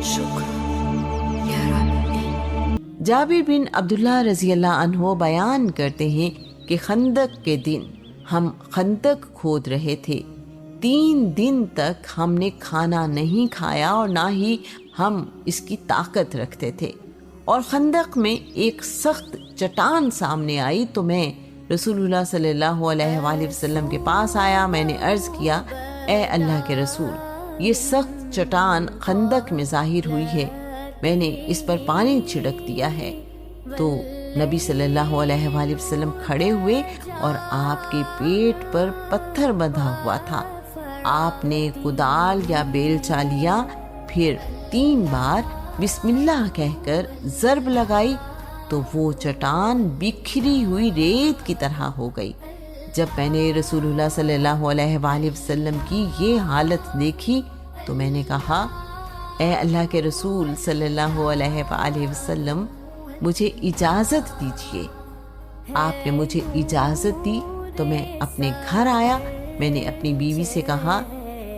شکر یا ربی۔ جابر بن عبداللہ رضی اللہ عنہ بیان کرتے ہیں کہ خندق کے دن ہم خندق کھود رہے تھے، 3 دن تک ہم نے کھانا نہیں کھایا اور نہ ہی ہم اس کی طاقت رکھتے تھے، اور خندق میں ایک سخت چٹان سامنے آئی تو میں رسول اللہ صلی اللہ علیہ وآلہ وسلم کے پاس آیا۔ میں نے عرض کیا، اے اللہ کے رسول، یہ سخت چٹان خندق میں ظاہر ہوئی ہے، میں نے اس پر پانی چھڑک دیا ہے۔ تو نبی صلی اللہ علیہ وآلہ وسلم کھڑے ہوئے اور آپ کے پیٹ پر پتھر بندھا ہوا تھا۔ آپ نے کدال یا بیلچا لیا، پھر 3 بار بسم اللہ کہہ کر ضرب لگائی تو وہ چٹان بکھری ہوئی ریت کی طرح ہو گئی۔ جب میں نے رسول اللہ صلی اللہ علیہ وآلہ وسلم کی یہ حالت دیکھی تو میں نے کہا، اے اللہ کے رسول صلی اللہ علیہ وآلہ وسلم، مجھے اجازت دیجیے۔ آپ نے مجھے اجازت دی تو میں اپنے گھر آیا۔ میں نے اپنی بیوی سے کہا،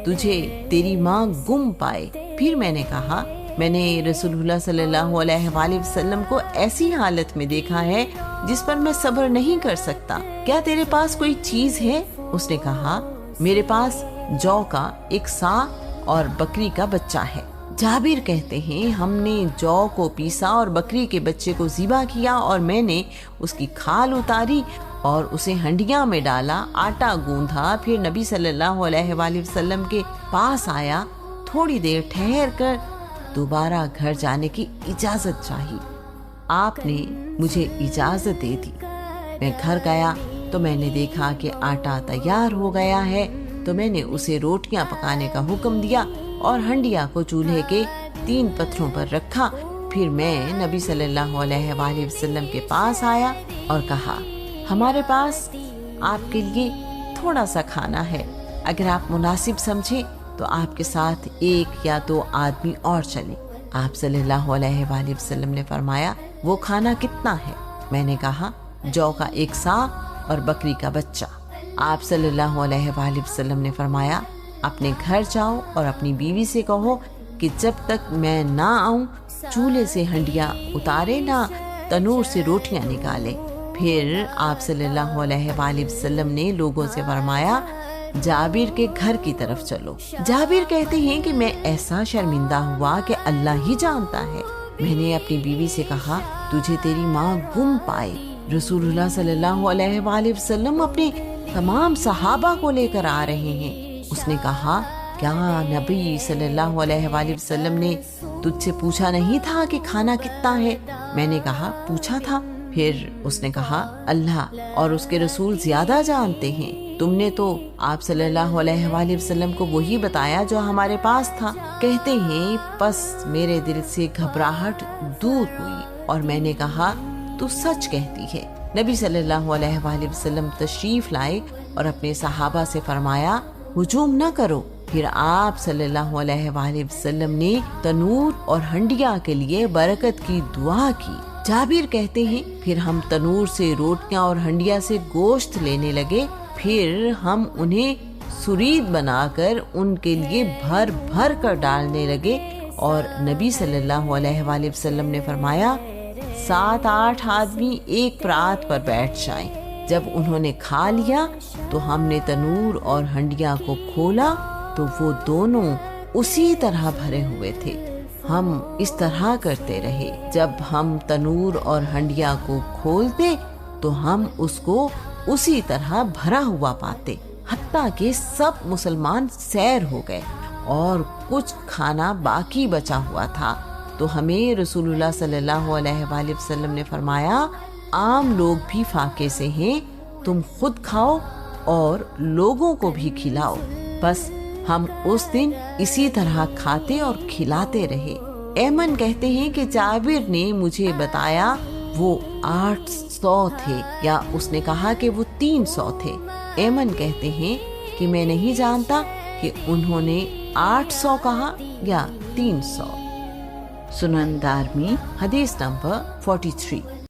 تجھے تیری ماں گم پائے۔ پھر میں نے کہا، میں نے رسول اللہ صلی اللہ علیہ وآلہ وسلم کو ایسی حالت میں دیکھا ہے جس پر میں صبر نہیں کر سکتا، کیا تیرے پاس کوئی چیز ہے؟ اس نے کہا، میرے پاس جو کا 1 سا اور بکری کا بچہ ہے۔ جابر کہتے ہیں، ہم نے جو کو پیسا اور بکری کے بچے کو ذبح کیا، اور میں نے اس کی کھال اتاری اور اسے ہنڈیاں میں ڈالا، آٹا گوندھا، پھر نبی صلی اللہ علیہ وآلہ وسلم کے پاس آیا، تھوڑی دیر ٹھہر کر دوبارہ گھر جانے کی اجازت چاہی۔ آپ نے مجھے اجازت دے دی۔ میں گھر گیا تو میں نے دیکھا کہ آٹا تیار ہو گیا ہے، تو میں نے اسے روٹیاں پکانے کا حکم دیا اور ہنڈیا کو چولہے کے 3 پتھروں پر رکھا۔ پھر میں نبی صلی اللہ علیہ وآلہ وسلم کے پاس آیا اور کہا، ہمارے پاس آپ کے لیے تھوڑا سا کھانا ہے، اگر آپ مناسب سمجھیں تو آپ کے ساتھ 1 یا 2 آدمی اور چلیں۔ آپ صلی اللہ علیہ وآلہ وسلم نے فرمایا، وہ کھانا کتنا ہے؟ میں نے کہا، جو کا 1 سا اور بکری کا بچہ۔ آپ صلی اللہ علیہ وآلہ وسلم نے فرمایا، اپنے گھر جاؤ اور اپنی بیوی سے کہو کہ جب تک میں نہ آؤں چولہے سے ہنڈیا اتارے نہ تنور سے روٹیاں نکالے۔ پھر آپ صلی اللہ علیہ وآلہ وسلم نے لوگوں سے فرمایا، جابر کے گھر کی طرف چلو۔ جابر کہتے ہیں کہ میں ایسا شرمندہ ہوا کہ اللہ ہی جانتا ہے۔ میں نے اپنی بیوی سے کہا، تجھے تیری ماں گم پائے۔ رسول اللہ صلی اللہ علیہ وآلہ وسلم اپنے تمام صحابہ کو لے کر آ رہے ہیں۔ اس نے کہا، کیا نبی صلی اللہ علیہ وآلہ وسلم نے تجھ سے پوچھا نہیں تھا کہ کھانا کتنا ہے؟ میں نے کہا، پوچھا تھا۔ پھر اس نے کہا، اللہ اور اس کے رسول زیادہ جانتے ہیں، تم نے تو آپ صلی اللہ علیہ وآلہ وسلم کو وہی بتایا جو ہمارے پاس تھا۔ کہتے ہیں، پس میرے دل سے گھبراہٹ دور ہوئی اور میں نے کہا، تو سچ کہتی ہے۔ نبی صلی اللہ علیہ وآلہ وسلم تشریف لائے اور اپنے صحابہ سے فرمایا، ہجوم نہ کرو۔ پھر آپ صلی اللہ علیہ وآلہ وسلم نے تنور اور ہنڈیا کے لیے برکت کی دعا کی۔ جابر کہتے ہیں، پھر ہم تنور سے روٹیاں اور ہنڈیا سے گوشت لینے لگے، پھر ہم انہیں سرید بنا کر ان کے لیے بھر بھر کر ڈالنے لگے، اور نبی صلی اللہ علیہ وآلہ وسلم نے فرمایا، 7-8 آدمی ایک پرات پر بیٹھ جائیں۔ جب انہوں نے کھا لیا تو ہم نے تنور اور ہنڈیا کو کھولا تو وہ دونوں اسی طرح بھرے ہوئے تھے۔ ہم اس طرح کرتے رہے، جب ہم تنور اور ہنڈیا کو کھولتے تو ہم اس کو اسی طرح بھرا ہوا پاتے، حتیٰ کہ سب مسلمان سیر ہو گئے اور کچھ کھانا باقی بچا ہوا تھا۔ تو ہمیں رسول اللہ صلی اللہ علیہ وآلہ وسلم نے فرمایا، عام لوگ بھی فاقے سے ہیں، تم خود کھاؤ اور لوگوں کو بھی کھلاؤ۔ بس ہم اس دن اسی طرح کھاتے اور کھلاتے رہے۔ ایمن کہتے ہیں کہ جابر نے مجھے بتایا وہ 800 تھے، یا اس نے کہا کہ وہ 300 تھے۔ ایمن کہتے ہیں کہ میں نہیں جانتا کہ انہوں نے 800 کہا یا 300۔ سنن دارمی حدیث نمبر 43۔